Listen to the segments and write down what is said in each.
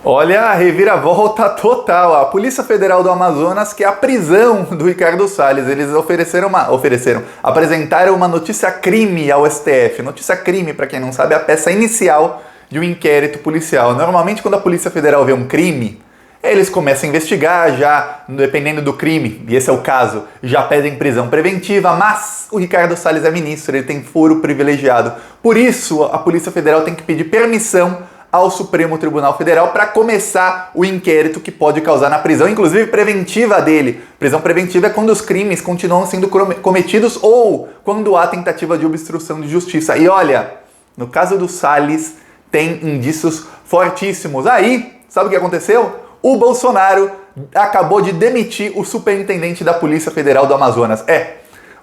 Olha a reviravolta total. A Polícia Federal do Amazonas quer a prisão do Ricardo Salles. Eles apresentaram uma notícia crime ao STF. Notícia crime, para quem não sabe, é a peça inicial de um inquérito policial. Normalmente, quando a Polícia Federal vê um crime, eles começam a investigar, já dependendo do crime, e esse é o caso, já pedem prisão preventiva, mas o Ricardo Salles é ministro, ele tem foro privilegiado. Por isso, a Polícia Federal tem que pedir permissão ao Supremo Tribunal Federal para começar o inquérito que pode causar na prisão, inclusive preventiva dele. Prisão preventiva é quando os crimes continuam sendo cometidos ou quando há tentativa de obstrução de justiça. E olha, no caso do Salles, tem indícios fortíssimos. Aí, sabe o que aconteceu? O Bolsonaro acabou de demitir o superintendente da Polícia Federal do Amazonas.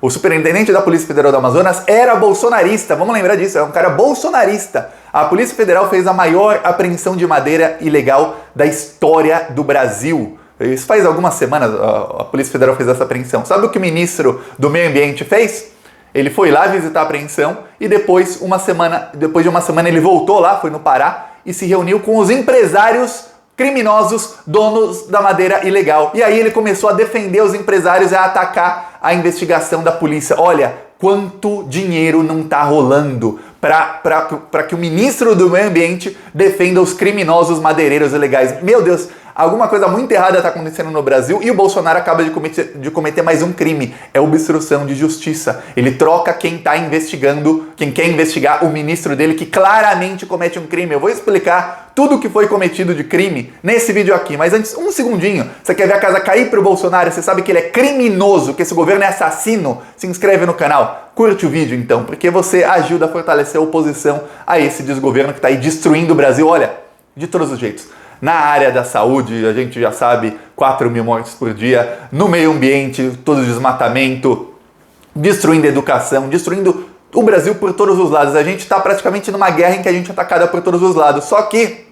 O superintendente da Polícia Federal do Amazonas era bolsonarista, vamos lembrar disso, é um cara bolsonarista. A Polícia Federal fez a maior apreensão de madeira ilegal da história do Brasil. Isso faz algumas semanas a Polícia Federal fez essa apreensão. Sabe o que o ministro do Meio Ambiente fez? Ele foi lá visitar a apreensão e depois de uma semana ele voltou lá, foi no Pará, e se reuniu com os empresários criminosos, donos da madeira ilegal. E aí ele começou a defender os empresários e a atacar a investigação da polícia. Olha, quanto dinheiro não tá rolando para que o ministro do Meio Ambiente defenda os criminosos madeireiros ilegais. Meu Deus, alguma coisa muito errada está acontecendo no Brasil e o Bolsonaro acaba de cometer mais um crime. É obstrução de justiça. Ele troca quem está investigando, quem quer investigar o ministro dele, que claramente comete um crime. Eu vou explicar tudo o que foi cometido de crime nesse vídeo aqui. Mas antes, um segundinho. Você quer ver a casa cair pro Bolsonaro? Você sabe que ele é criminoso, que esse governo é assassino? Se inscreve no canal. Curte o vídeo então, porque você ajuda a fortalecer a oposição a esse desgoverno que está aí destruindo o Brasil. Olha, de todos os jeitos. Na área da saúde, a gente já sabe, 4 mil mortes por dia. No meio ambiente, todo o desmatamento, destruindo a educação, destruindo o Brasil por todos os lados. A gente está praticamente numa guerra em que a gente é atacado por todos os lados. Só que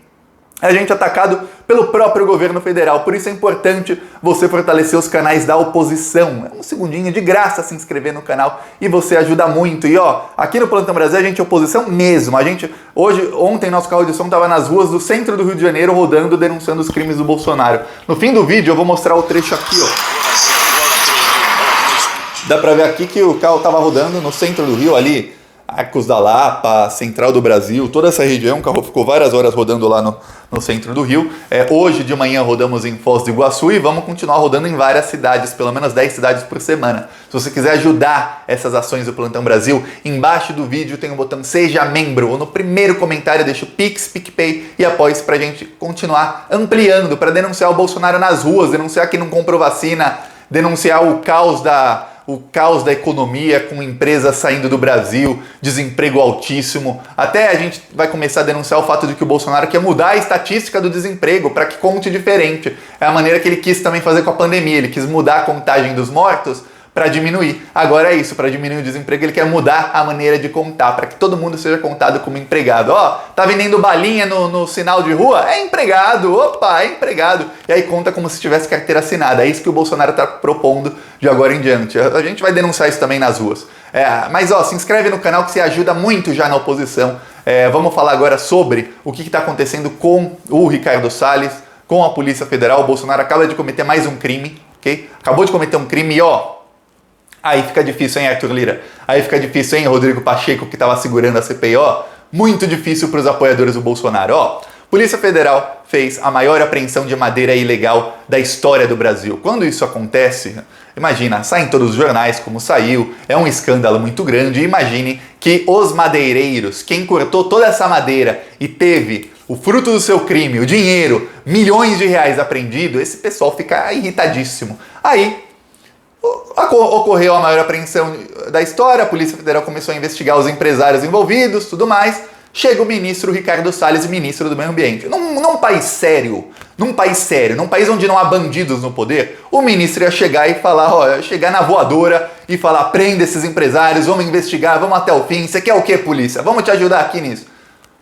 a gente é atacado pelo próprio governo federal. Por isso é importante você fortalecer os canais da oposição. É um segundinho de graça se inscrever no canal e você ajuda muito. E aqui no Plantão Brasil a gente é oposição mesmo. Ontem nosso carro de som estava nas ruas do centro do Rio de Janeiro rodando, denunciando os crimes do Bolsonaro. No fim do vídeo eu vou mostrar o trecho aqui, Dá pra ver aqui que o carro estava rodando no centro do Rio ali, Arcos da Lapa, Central do Brasil, toda essa região. O carro ficou várias horas rodando lá no centro do Rio. Hoje de manhã rodamos em Foz do Iguaçu e vamos continuar rodando em várias cidades, pelo menos 10 cidades por semana. Se você quiser ajudar essas ações do Plantão Brasil, embaixo do vídeo tem o botão Seja Membro, ou no primeiro comentário deixa o Pix, PicPay e apoie pra gente continuar ampliando, para denunciar o Bolsonaro nas ruas, denunciar que não comprou vacina, denunciar o caos da economia, com empresas saindo do Brasil, desemprego altíssimo. Até a gente vai começar a denunciar o fato de que o Bolsonaro quer mudar a estatística do desemprego para que conte diferente. É a maneira que ele quis também fazer com a pandemia. Ele quis mudar a contagem dos mortos para diminuir. Agora é isso, para diminuir o desemprego, ele quer mudar a maneira de contar, para que todo mundo seja contado como empregado. Tá vendendo balinha no sinal de rua? É empregado, é empregado. E aí conta como se tivesse carteira assinada. É isso que o Bolsonaro está propondo de agora em diante. A gente vai denunciar isso também nas ruas. Mas se inscreve no canal que você ajuda muito já na oposição. Vamos falar agora sobre o que está acontecendo com o Ricardo Salles, com a Polícia Federal. O Bolsonaro acaba de cometer mais um crime, ok? Acabou de cometer um crime e aí fica difícil, hein, Arthur Lira? Aí fica difícil, hein, Rodrigo Pacheco, que estava segurando a CPI, muito difícil para os apoiadores do Bolsonaro, Polícia Federal fez a maior apreensão de madeira ilegal da história do Brasil. Quando isso acontece, imagina, sai em todos os jornais como saiu, é um escândalo muito grande. Imagine que os madeireiros, quem cortou toda essa madeira e teve o fruto do seu crime, o dinheiro, milhões de reais apreendido, esse pessoal fica irritadíssimo. Aí ocorreu a maior apreensão da história, a Polícia Federal começou a investigar os empresários envolvidos, tudo mais. Chega o ministro Ricardo Salles, ministro do Meio Ambiente. Num país sério, num país onde não há bandidos no poder, o ministro ia chegar e falar, chegar na voadora e falar, prenda esses empresários, vamos investigar, vamos até o fim. Você quer o quê, polícia? Vamos te ajudar aqui nisso.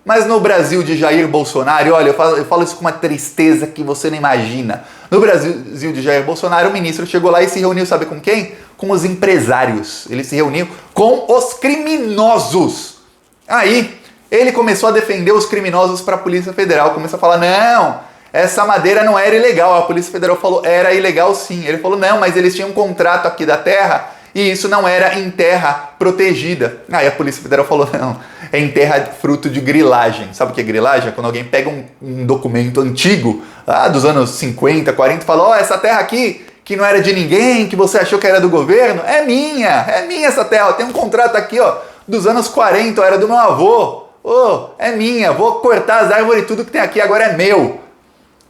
Mas no Brasil de Jair Bolsonaro, olha, eu falo isso com uma tristeza que você não imagina. No Brasil de Jair Bolsonaro, o ministro chegou lá e se reuniu, sabe com quem? Com os empresários. Ele se reuniu com os criminosos. Aí, ele começou a defender os criminosos para a Polícia Federal. Começou a falar, não, essa madeira não era ilegal. A Polícia Federal falou, era ilegal sim. Ele falou, não, mas eles tinham um contrato aqui da terra e isso não era em terra protegida. Aí a Polícia Federal falou, não, é em terra fruto de grilagem. Sabe o que é grilagem? É quando alguém pega um documento antigo, lá dos anos 50, 40, e fala, ó, essa terra aqui, que não era de ninguém, que você achou que era do governo, é minha essa terra. Tem um contrato aqui, ó, dos anos 40, era do meu avô. É minha, vou cortar as árvores e tudo que tem aqui, agora é meu.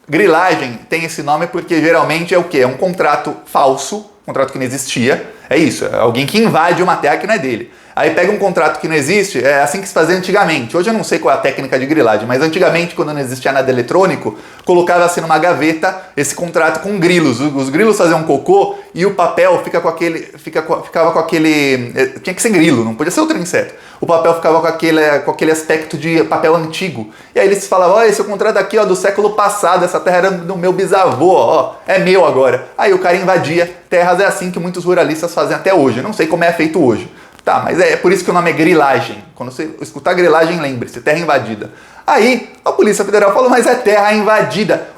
Grilagem tem esse nome porque geralmente é o quê? É um contrato falso, um contrato que não existia. É isso, é alguém que invade uma terra que não é dele. Aí pega um contrato que não existe, é assim que se fazia antigamente. Hoje eu não sei qual é a técnica de grilagem, mas antigamente, quando não existia nada eletrônico, colocava-se numa gaveta esse contrato com grilos. Os grilos faziam cocô e o papel ficava com aquele... Tinha que ser grilo, não podia ser outro inseto. O papel ficava com aquele aspecto de papel antigo. E aí eles falavam, ó, esse é o contrato aqui, ó, do século passado, essa terra era do meu bisavô, ó, é meu agora. Aí o cara invadia terras, é assim que muitos ruralistas fazem até hoje. Eu não sei como é feito hoje. Tá, mas é por isso que o nome é grilagem. Quando você escutar grilagem, lembre-se, terra invadida. Aí a Polícia Federal falou, mas é terra invadida.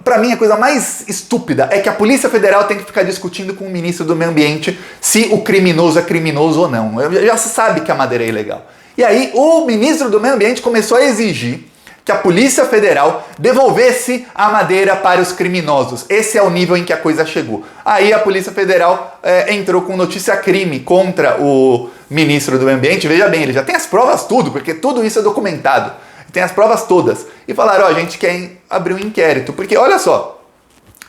Pra mim, a coisa mais estúpida é que a Polícia Federal tem que ficar discutindo com o ministro do Meio Ambiente se o criminoso é criminoso ou não. Já se sabe que a madeira é ilegal. E aí o ministro do Meio Ambiente começou a exigir que a Polícia Federal devolvesse a madeira para os criminosos. Esse é o nível em que a coisa chegou. Aí a Polícia Federal entrou com notícia-crime contra o ministro do Meio Ambiente. Veja bem, ele já tem as provas tudo, porque tudo isso é documentado. Tem as provas todas. E falaram, ó, a gente quer abrir um inquérito. Porque, olha só,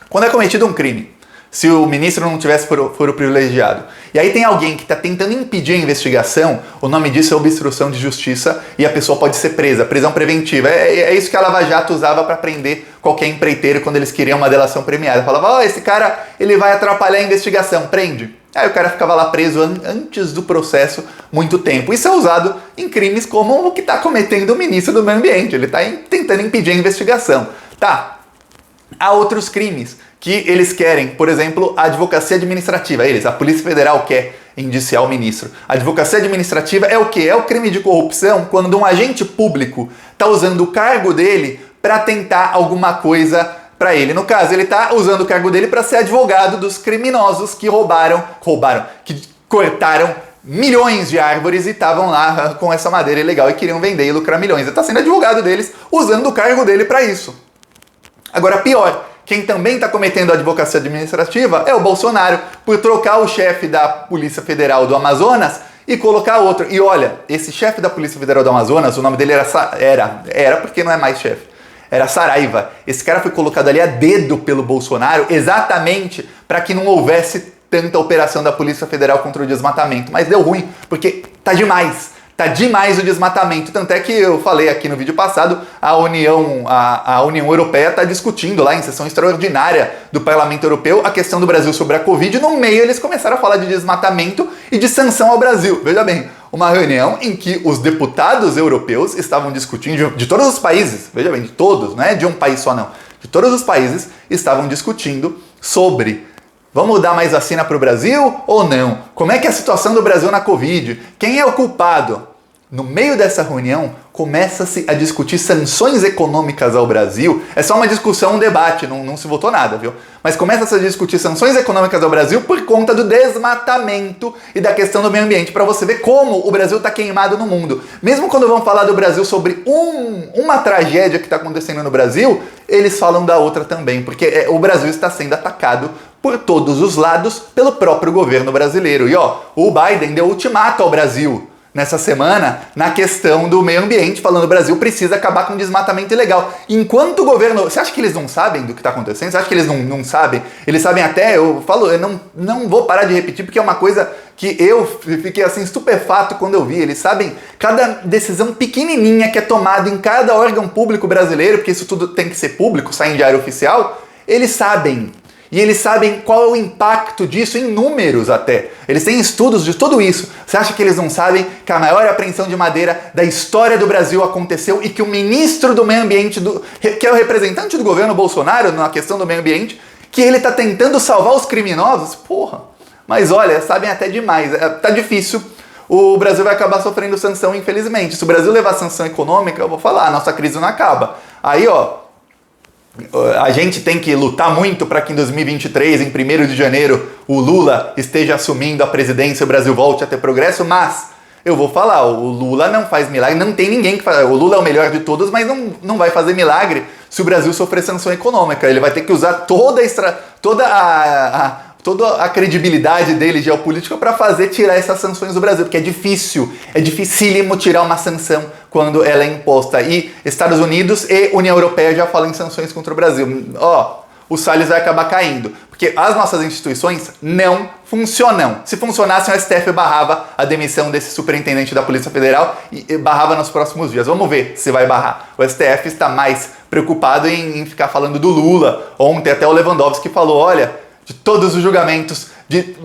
quando é cometido um crime, se o ministro não tivesse foro privilegiado, e aí tem alguém que está tentando impedir a investigação, o nome disso é obstrução de justiça e a pessoa pode ser presa, prisão preventiva. É isso que a Lava Jato usava para prender qualquer empreiteiro quando eles queriam uma delação premiada. Falava, ó, esse cara, ele vai atrapalhar a investigação, prende. Aí o cara ficava lá preso antes do processo muito tempo. Isso é usado em crimes como o que está cometendo o ministro do Meio Ambiente. Ele está tentando impedir a investigação. Tá, há outros crimes que eles querem, por exemplo, a advocacia administrativa. A Polícia Federal quer indiciar o ministro. A advocacia administrativa é o quê? É o crime de corrupção quando um agente público está usando o cargo dele para tentar alguma coisa para ele. No caso, ele está usando o cargo dele para ser advogado dos criminosos que que cortaram milhões de árvores e estavam lá com essa madeira ilegal e queriam vender e lucrar milhões. Ele está sendo advogado deles, usando o cargo dele para isso. Agora, pior, quem também está cometendo a advocacia administrativa é o Bolsonaro, por trocar o chefe da Polícia Federal do Amazonas e colocar outro. E olha, esse chefe da Polícia Federal do Amazonas, o nome dele era porque não é mais chefe, era Saraiva. Esse cara foi colocado ali a dedo pelo Bolsonaro exatamente para que não houvesse tanta operação da Polícia Federal contra o desmatamento. Mas deu ruim, porque tá demais. Tá demais o desmatamento, tanto é que eu falei aqui no vídeo passado, a União Europeia está discutindo lá em sessão extraordinária do Parlamento Europeu a questão do Brasil sobre a Covid. No meio eles começaram a falar de desmatamento e de sanção ao Brasil. Veja bem, uma reunião em que os deputados europeus estavam discutindo, de todos os países, veja bem, de todos, não é de um país só não, de todos os países estavam discutindo sobre: vamos dar mais vacina para o Brasil ou não? Como é que é a situação do Brasil na Covid? Quem é o culpado? No meio dessa reunião, começa-se a discutir sanções econômicas ao Brasil. É só uma discussão, um debate, não se votou nada, viu? Mas começa-se a discutir sanções econômicas ao Brasil por conta do desmatamento e da questão do meio ambiente, para você ver como o Brasil está queimado no mundo. Mesmo quando vão falar do Brasil sobre uma tragédia que está acontecendo no Brasil, eles falam da outra também, porque o Brasil está sendo atacado por todos os lados pelo próprio governo brasileiro. E ó, o Biden deu ultimato ao Brasil nessa semana na questão do meio ambiente, falando que o Brasil precisa acabar com o desmatamento ilegal. Enquanto o governo... Você acha que eles não sabem do que está acontecendo? Você acha que eles não sabem? Eles sabem até... Eu não vou parar de repetir, porque é uma coisa que eu fiquei assim estupefato quando eu vi. Eles sabem cada decisão pequenininha que é tomada em cada órgão público brasileiro, porque isso tudo tem que ser público, sai em diário oficial. Eles sabem. E eles sabem qual é o impacto disso em números até. Eles têm estudos de tudo isso. Você acha que eles não sabem que a maior apreensão de madeira da história do Brasil aconteceu e que o ministro do meio ambiente, que é o representante do governo Bolsonaro na questão do meio ambiente, que ele está tentando salvar os criminosos? Porra! Mas olha, sabem até demais. Tá difícil. O Brasil vai acabar sofrendo sanção, infelizmente. Se o Brasil levar sanção econômica, eu vou falar, a nossa crise não acaba. Aí, ó, a gente tem que lutar muito para que em 2023, em 1º de janeiro, o Lula esteja assumindo a presidência e o Brasil volte a ter progresso, mas eu vou falar, o Lula não faz milagre, não tem ninguém que faz. O Lula é o melhor de todos, mas não vai fazer milagre se o Brasil sofrer sanção econômica. Ele vai ter que usar toda a credibilidade dele geopolítica para tirar essas sanções do Brasil, porque é dificílimo tirar uma sanção quando ela é imposta. E Estados Unidos e União Europeia já falam em sanções contra o Brasil. O Salles vai acabar caindo, porque as nossas instituições não funcionam. Se funcionassem, o STF barrava a demissão desse superintendente da Polícia Federal e barrava nos próximos dias. Vamos ver se vai barrar. O STF está mais preocupado em ficar falando do Lula. Ontem até o Lewandowski falou, olha, de todos os julgamentos, de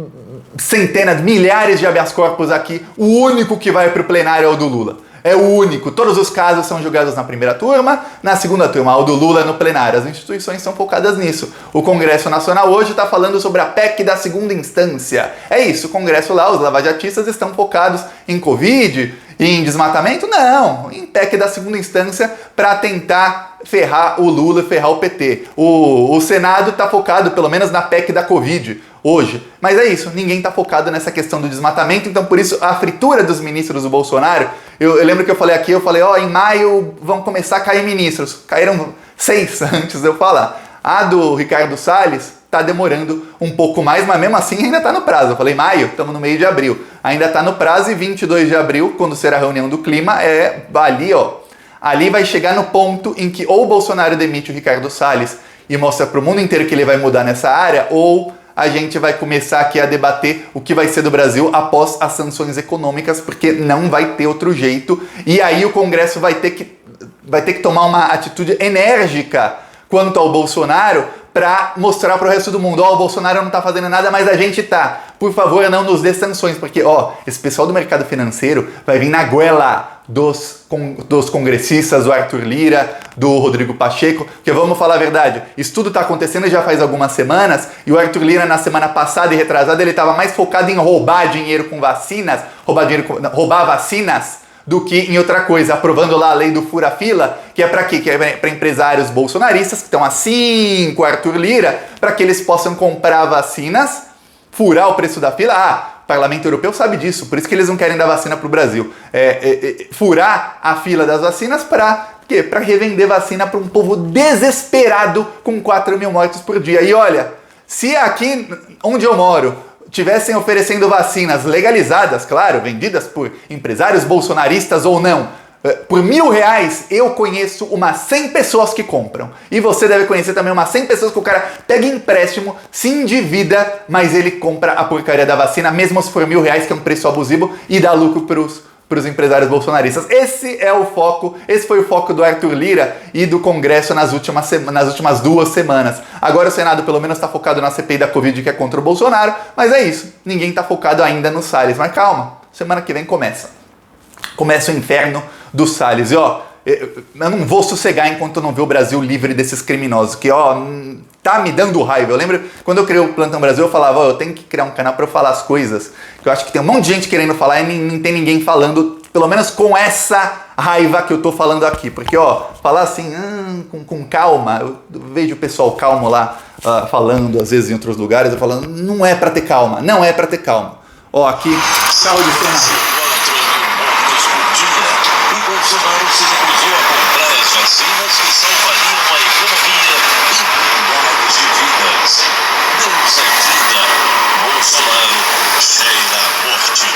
centenas, milhares de habeas corpus aqui, o único que vai para o plenário é o do Lula. É o único. Todos os casos são julgados na primeira turma, na segunda turma. O do Lula no plenário. As instituições são focadas nisso. O Congresso Nacional hoje está falando sobre a PEC da segunda instância. É isso, o Congresso lá, os lavajatistas estão focados em Covid, em desmatamento? Não, em PEC da segunda instância para tentar ferrar o Lula e ferrar o PT. O Senado está focado, pelo menos, na PEC da Covid hoje. Mas é isso, ninguém está focado nessa questão do desmatamento, então por isso a fritura dos ministros do Bolsonaro, eu lembro que eu falei aqui, em maio vão começar a cair ministros. Caíram 6 antes de eu falar. A do Ricardo Salles está demorando um pouco mais, mas mesmo assim ainda está no prazo. Eu falei maio, estamos no meio de abril. Ainda está no prazo e 22 de abril, quando será a reunião do clima, ali vai chegar no ponto em que ou o Bolsonaro demite o Ricardo Salles e mostra para o mundo inteiro que ele vai mudar nessa área, ou a gente vai começar aqui a debater o que vai ser do Brasil após as sanções econômicas, porque não vai ter outro jeito. E aí o Congresso vai ter que tomar uma atitude enérgica quanto ao Bolsonaro para mostrar para o resto do mundo, o Bolsonaro não está fazendo nada, mas a gente tá. Por favor, não nos dê sanções, porque esse pessoal do mercado financeiro vai vir na goela dos congressistas, do Arthur Lira, do Rodrigo Pacheco, porque vamos falar a verdade, isso tudo está acontecendo já faz algumas semanas, e o Arthur Lira na semana passada e retrasada, ele estava mais focado em roubar dinheiro com vacinas, roubar vacinas, do que em outra coisa, aprovando lá a lei do fura-fila, que é para quê? Que é para empresários bolsonaristas, que estão assim com o Arthur Lira, para que eles possam comprar vacinas, furar o preço da fila. O Parlamento Europeu sabe disso, por isso que eles não querem dar vacina para o Brasil. Furar a fila das vacinas para quê? Para revender vacina para um povo desesperado com 4 mil mortes por dia. E olha, se aqui onde eu moro tivessem oferecendo vacinas legalizadas, claro, vendidas por empresários bolsonaristas ou não, por R$1.000, eu conheço umas 100 pessoas que compram. E você deve conhecer também umas 100 pessoas que o cara pega empréstimo, se endivida, mas ele compra a porcaria da vacina, mesmo se for R$1.000, que é um preço abusivo, e dá lucro para os empresários bolsonaristas. Esse foi o foco do Arthur Lira e do Congresso nas últimas 2 semanas. Agora o Senado pelo menos está focado na CPI da Covid, que é contra o Bolsonaro, mas é isso, ninguém está focado ainda no Salles. Mas calma, semana que vem começa o inferno do Salles. E eu não vou sossegar enquanto eu não ver o Brasil livre desses criminosos, que tá me dando raiva. Eu lembro, quando eu criei o Plantão Brasil, eu falava, eu tenho que criar um canal para eu falar as coisas, que eu acho que tem um monte de gente querendo falar e não tem ninguém falando, pelo menos com essa raiva que eu tô falando aqui. Porque, falar assim, com calma, eu vejo o pessoal calmo lá, falando, às vezes em outros lugares, eu falando, não é para ter calma. Aqui, carro de cena. Bolsonaro se recusou a comprar as vacinas que salvariam a economia e milhares de vidas. Deus é vida. Bolsonaro cheira a morte.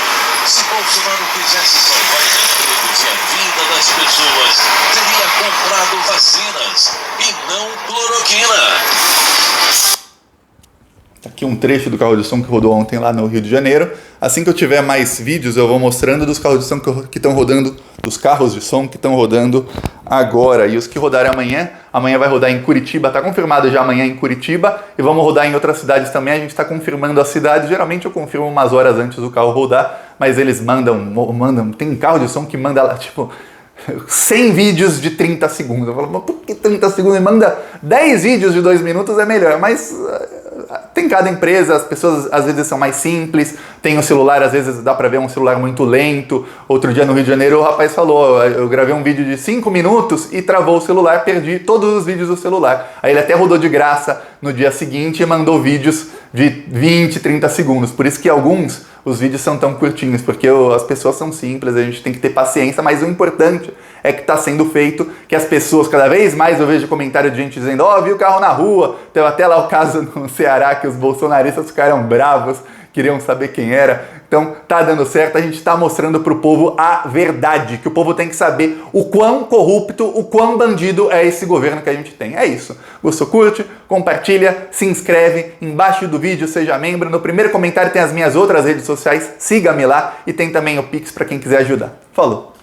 Se Bolsonaro quisesse salvar empregos e a vida das pessoas, teria comprado vacinas e não cloroquina. Aqui um trecho do carro de som que rodou ontem lá no Rio de Janeiro. Assim que eu tiver mais vídeos, eu vou mostrando dos carros de som que estão rodando, dos carros de som que estão rodando agora. E os que rodarem amanhã vai rodar em Curitiba, tá confirmado já amanhã em Curitiba, e vamos rodar em outras cidades também. A gente está confirmando a cidade. Geralmente eu confirmo umas horas antes do carro rodar, mas eles mandam, tem carro de som que manda lá, 100 vídeos de 30 segundos. Eu falo, mas por que 30 segundos? Manda 10 vídeos de 2 minutos, é melhor. Mas tem cada empresa, as pessoas às vezes são mais simples, tem o celular, às vezes dá pra ver um celular muito lento. Outro dia no Rio de Janeiro o rapaz falou, eu gravei um vídeo de 5 minutos e travou o celular, perdi todos os vídeos do celular. Aí ele até rodou de graça no dia seguinte e mandou vídeos de 20, 30 segundos. Por isso que os vídeos são tão curtinhos, porque as pessoas são simples, a gente tem que ter paciência, mas o importante é que está sendo feito, que as pessoas, cada vez mais eu vejo comentário de gente dizendo, vi o carro na rua, teve até lá o caso no Ceará, que os bolsonaristas ficaram bravos, queriam saber quem era. Então tá dando certo, a gente tá mostrando pro povo a verdade, que o povo tem que saber o quão corrupto, o quão bandido é esse governo que a gente tem. É isso. Gostou? Curte, compartilha, se inscreve, embaixo do vídeo seja membro, no primeiro comentário tem as minhas outras redes sociais, siga-me lá e tem também o Pix para quem quiser ajudar. Falou!